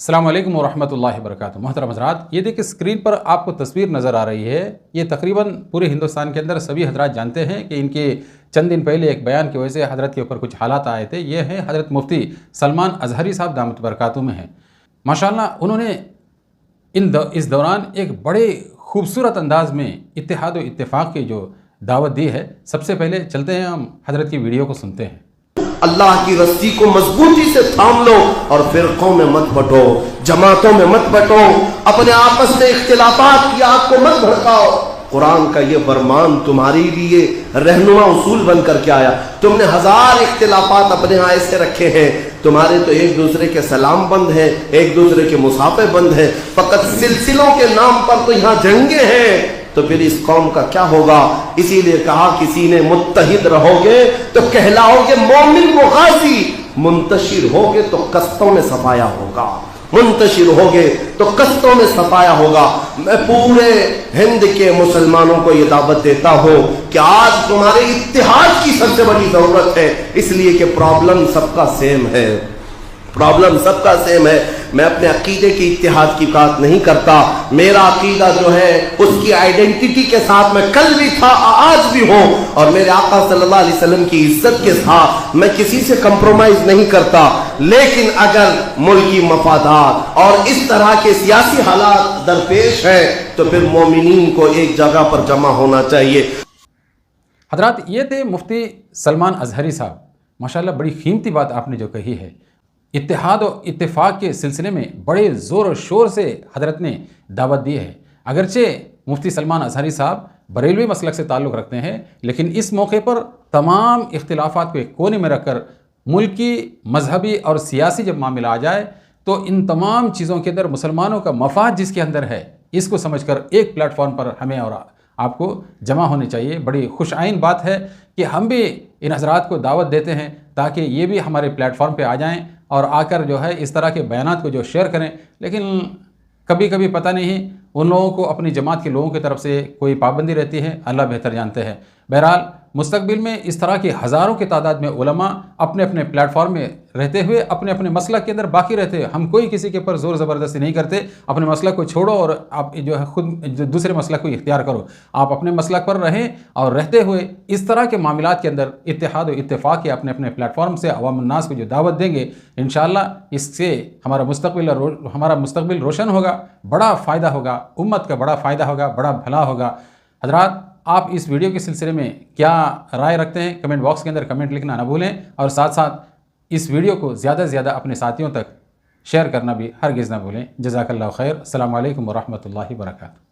अस्सलाम वालेकुम वरहमतुल्लाहि वबरकातुहू। मोहतरम हज़रात, ये देखिए स्क्रीन पर आपको तस्वीर नज़र आ रही है। ये तकरीबन पूरे हिंदुस्तान के अंदर सभी हज़रात जानते हैं कि इनके चंद दिन पहले एक बयान की वजह से हज़रत के ऊपर कुछ हालात आए थे। ये हैं हज़रत मुफ्ती सलमान अज़हरी साहब दामत बरकातुहू में हैं। माशाअल्लाह उन्होंने इस दौरान एक बड़े खूबसूरत अंदाज में इत्तेहाद व इत्तेफाक की जो दावत दी है। सबसे पहले चलते हैं, हम हज़रत की वीडियो को सुनते हैं। अल्लाह की रस्सी को मजबूती से थाम लो और फिरकों में मत बटो, जमातों में मत बटो, अपने आपस में इख्तिलाफात की आग को मत भड़काओ। कुरान का ये फरमान तुम्हारे लिए रहनुमा उसूल बन करके आया। तुमने 1000 इख्तिलाफात अपने यहाँ ऐसे रखे हैं, तुम्हारे तो एक दूसरे के सलाम बंद हैं, एक दूसरे के मुसाफे बंद हैं, फकत सिलसिलों के नाम पर तो यहाँ जंगे हैं। तो फिर इस कौम का क्या होगा? इसीलिए कहा किसी ने मुत्तहिद रहोगे तो कहलाओगे मोमिन मुगाजी, मुंतशिर होगे तो कस्तों में सफाया होगा, मुंतशिर होगे तो कस्तों में सफाया होगा। मैं पूरे हिंद के मुसलमानों को ये दावत देता हूँ कि आज तुम्हारे इत्तेहाद की सबसे बड़ी जरूरत है, इसलिए कि प्रॉब्लम सबका सेम है, प्रॉब्लम सबका सेम है। मैं अपने अकीदे की इत्तेहाद की बात नहीं करता। मेरा अकीदा जो है उसकी आइडेंटिटी के साथ मैं कल भी था, आज भी हूँ, और मेरे आका सल्लल्लाहु अलैहि वसल्लम की इज्जत के साथ मैं किसी से कंप्रोमाइज नहीं करता। लेकिन अगर मुल्की मफादात और इस तरह के सियासी हालात दरपेश है तो फिर मोमिनीन को एक जगह पर जमा होना चाहिए। हजरात, ये थे मुफ्ती सलमान अज़हरी साहब। माशाअल्लाह बड़ी कीमती बात आपने जो कही है। इत्तेहाद और इत्तेफाक के सिलसिले में बड़े ज़ोर और शोर से हजरत ने दावत दी है। अगरचे मुफ्ती सलमान अज़हरी साहब बरेलवी मसलक से ताल्लुक़ रखते हैं, लेकिन इस मौके पर तमाम इख्तिलाफ़ात को एक कोने में रखकर मुल्की मजहबी और सियासी जब मामला आ जाए तो इन तमाम चीज़ों के अंदर मुसलमानों का मफाद जिसके अंदर है, इसको समझकर एक प्लेटफॉर्म पर हमें और आपको जमा होने चाहिए। बड़ी खुश आइन बात है कि हम भी इन हज़रात को दावत देते हैं ताकि ये भी हमारे प्लेटफॉर्म पे आ जाएं और आकर जो है इस तरह के बयानात को जो शेयर करें। लेकिन कभी कभी पता नहीं उन लोगों को अपनी जमात के लोगों की तरफ से कोई पाबंदी रहती है, अल्लाह बेहतर जानते हैं। बहरहाल मुस्तकबिल में इस तरह की हज़ारों की तादाद में उलमा अपने अपने प्लेटफॉर्म में रहते हुए अपने अपने मसलक के अंदर बाकी रहते हैं। हम कोई किसी के ऊपर ज़ोर ज़बरदस्ती नहीं करते। अपने मसलक को छोड़ो और आप जो है खुद दूसरे मसलक को इख्तियार करो। आप अपने मसलक पर रहें और रहते हुए इस तरह के मामलात के अंदर इत्तेहाद और इत्तेफाक के अपने अपने प्लेटफॉर्म से अवाम उन्नास को जो दावत देंगे, इंशाअल्लाह इससे हमारा मुस्तकबिल रोशन होगा, बड़ा फ़ायदा होगा, उम्मत का बड़ा फ़ायदा होगा, बड़ा भला होगा। हज़रात, आप इस वीडियो के सिलसिले में क्या राय रखते हैं? कमेंट बॉक्स के अंदर कमेंट लिखना ना भूलें और साथ साथ इस वीडियो को ज़्यादा से ज़्यादा अपने साथियों तक शेयर करना भी हरगिज़ ना भूलें। जज़ाकल्लाहु खैर। अस्सलामु अलैकुम वरहमतुल्लाहि वबरकातुहू।